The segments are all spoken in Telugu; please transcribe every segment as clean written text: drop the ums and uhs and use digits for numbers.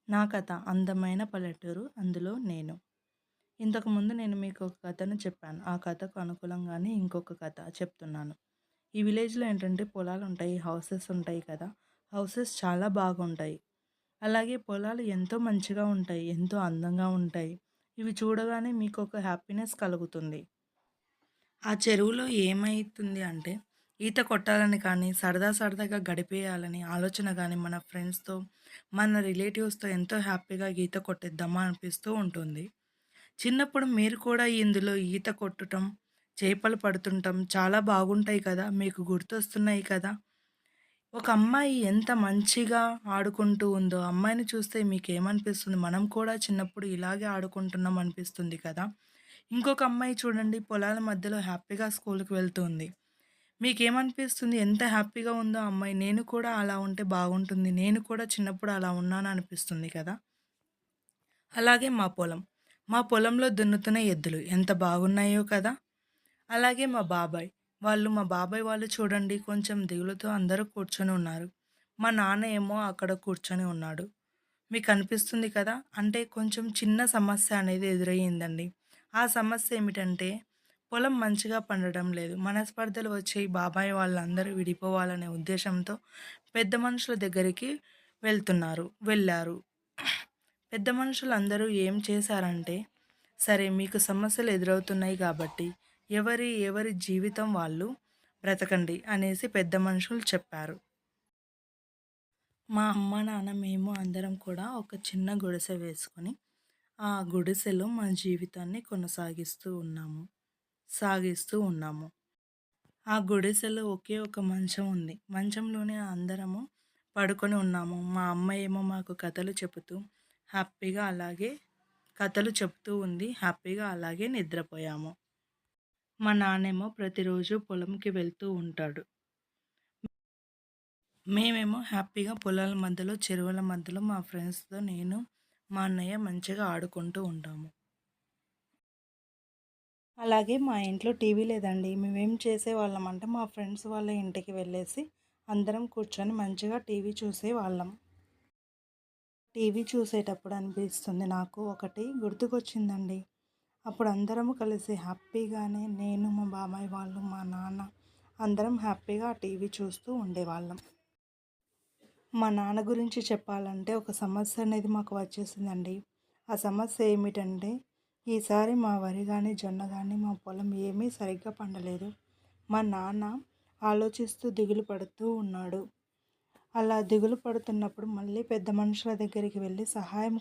నా కథ అందమైన పల్లెటూరు అందులో నేను. ఇంతకుముందు నేను మీకు ఒక కథను చెప్పాను. ఆ కథకు అనుకూలంగానే ఇంకొక కథ చెప్తున్నాను. ఈ విలేజ్‌లో ఏంటంటే పొలాలుంటాయి, హౌసెస్ ఉంటాయి కదా! హౌసెస్ చాలా బాగుంటాయి. అలాగే పొలాలు ఎంతో మంచిగా ఉంటాయి. ఎంతో అందంగా ఉంటాయి. ఇవి చూడగానే మీకొక హ్యాపీనెస్ కలుగుతుంది. ఆ చెరువులో ఏమైతుంది అంటే, ఈత కొట్టాలని కానీ, సరదాగా గడిపేయాలని ఆలోచన గానీ, మన ఫ్రెండ్స్‌తో, మన రిలేటివ్స్‌తో ఎంతో హ్యాపీగా ఈత కొట్టేద్దామా అనిపిస్తూ ఉంటుంది. చిన్నప్పుడు మీరు కూడా ఇందులో ఈత కొట్టటం, చేపలు పడుతుంటం చాలా బాగుంటాయి కదా! మీకు గుర్తొస్తున్నాయి కదా! ఒక అమ్మాయి ఎంత మంచిగా ఆడుకుంటూ ఉందో, అమ్మాయిని చూస్తే మీకేమనిపిస్తుంది? మనం కూడా చిన్నప్పుడు ఇలాగే ఆడుకుంటున్నాం అనిపిస్తుంది కదా! ఇంకొక అమ్మాయి చూడండి పొలాల మధ్యలో హ్యాపీగా స్కూలుకి వెళ్తుంది. మీకేమనిపిస్తుంది? ఎంత హ్యాపీగా ఉందో ఆ అమ్మాయి. నేను కూడా అలా ఉంటే బాగుంటుంది. నేను కూడా చిన్నప్పుడు అలా ఉన్నాను అనిపిస్తుంది కదా! అలాగే మా పొలం. మా పొలంలో దున్నుతున్న ఎద్దులు ఎంత బాగున్నాయో కదా! అలాగే మా బాబాయ్ వాళ్ళు చూడండి కొంచెం దిగులుతో అందరూ కూర్చొని ఉన్నారు. మా నాన్న ఏమో అక్కడ కూర్చొని ఉన్నాడు. మీకనిపిస్తుంది కదా! అంటే కొంచెం చిన్న సమస్య అనేది ఎదురయ్యిందండి. ఆ సమస్య ఏమిటంటే పొలం మంచిగా పండడం లేదు. మనస్పర్ధలు వచ్చి బాబాయ్ వాళ్ళందరూ విడిపోవాలనే ఉద్దేశంతో పెద్ద మనుషుల దగ్గరికి వెళ్లారు. పెద్ద మనుషులందరూ ఏం చేశారంటే, సరే మీకు సమస్యలు ఎదురవుతున్నాయి కాబట్టి, ఎవరి జీవితం వాళ్ళు బ్రతకండి అనేసి పెద్ద మనుషులు చెప్పారు. మా అమ్మ, నాన్న, మేము అందరం కూడా ఒక చిన్న గుడిసె వేసుకొని, ఆ గుడిసెలో మా జీవితాన్ని సాగిస్తూ ఉన్నాము. ఆ గుడిసెలో ఒకే ఒక మంచం ఉంది. మంచంలోనే అందరము పడుకొని ఉన్నాము. మా అమ్మ ఏమో మాకు హ్యాపీగా అలాగే కథలు చెప్తూ ఉంది. హ్యాపీగా అలాగే నిద్రపోయాము. మా నాన్నేమో ప్రతిరోజు పొలంకి వెళ్తూ ఉంటాడు. మేమేమో హ్యాపీగా పొలాల మధ్యలో, చెరువుల మధ్యలో మా ఫ్రెండ్స్‌తో నేను, మా అన్నయ్య మంచిగా ఆడుకుంటూ ఉంటాము. అలాగే మా ఇంట్లో టీవీ లేదండి. మేమేం చేసేవాళ్ళమంటే మా ఫ్రెండ్స్ వాళ్ళ ఇంటికి వెళ్ళేసి అందరం కూర్చొని మంచిగా టీవీ చూసేవాళ్ళం. టీవీ చూసేటప్పుడు అనిపిస్తుంది నాకు ఒకటి గుర్తుకొచ్చిందండి. అప్పుడు అందరము కలిసి హ్యాపీగానే నేను, మా బాబాయ్ వాళ్ళు, మా నాన్న అందరం హ్యాపీగా ఆ టీవీ చూస్తూ ఉండేవాళ్ళం. మా నాన్న గురించి చెప్పాలంటే ఒక సమస్య అనేది మాకు వచ్చేసిందండి. ఆ సమస్య ఏమిటంటే ఈసారి మా వరి గాని, జొన్న గాని మా పొలం ఏమీ సరిగ్గా పండలేదు. మా నాన్న ఆలోచిస్తూ దిగులు పడుతూ ఉన్నాడు. అలా దిగులు పడుతున్నప్పుడు మళ్ళీ పెద్ద మనుషుల దగ్గరికి వెళ్ళి సహాయం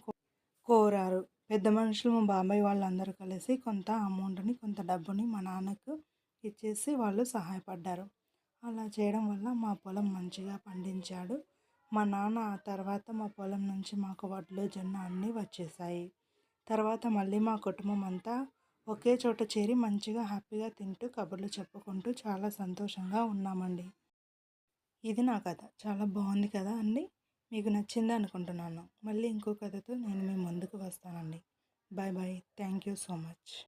కోరారు. పెద్ద మనుషులు మా బాబాయ్ వాళ్ళందరూ కలిసి కొంత అమౌంట్‌ని, కొంత డబ్బుని మా నాన్నకు ఇచ్చేసి వాళ్ళు సహాయపడ్డారు. అలా చేయడం వల్ల మా పొలం మంచిగా పండించాడు. మా నాన్న ఆ తర్వాత మా పొలం నుంచి మాకు వడ్లు, జొన్న అన్నీ వచ్చేసాయి. తర్వాత మళ్ళీ మా కుటుంబం అంతా ఒకే చోట చేరి మంచిగా హ్యాపీగా తింటూ, కబుర్లు చెప్పుకుంటూ చాలా సంతోషంగా ఉన్నామండి. ఇది నా కథ. చాలా బాగుంది కదా అండి. మీకు నచ్చింది అనుకుంటున్నాను. మళ్ళీ ఇంకో కథతో నేను మీ ముందుకు వస్తానండి. Bye bye. Thank you so much.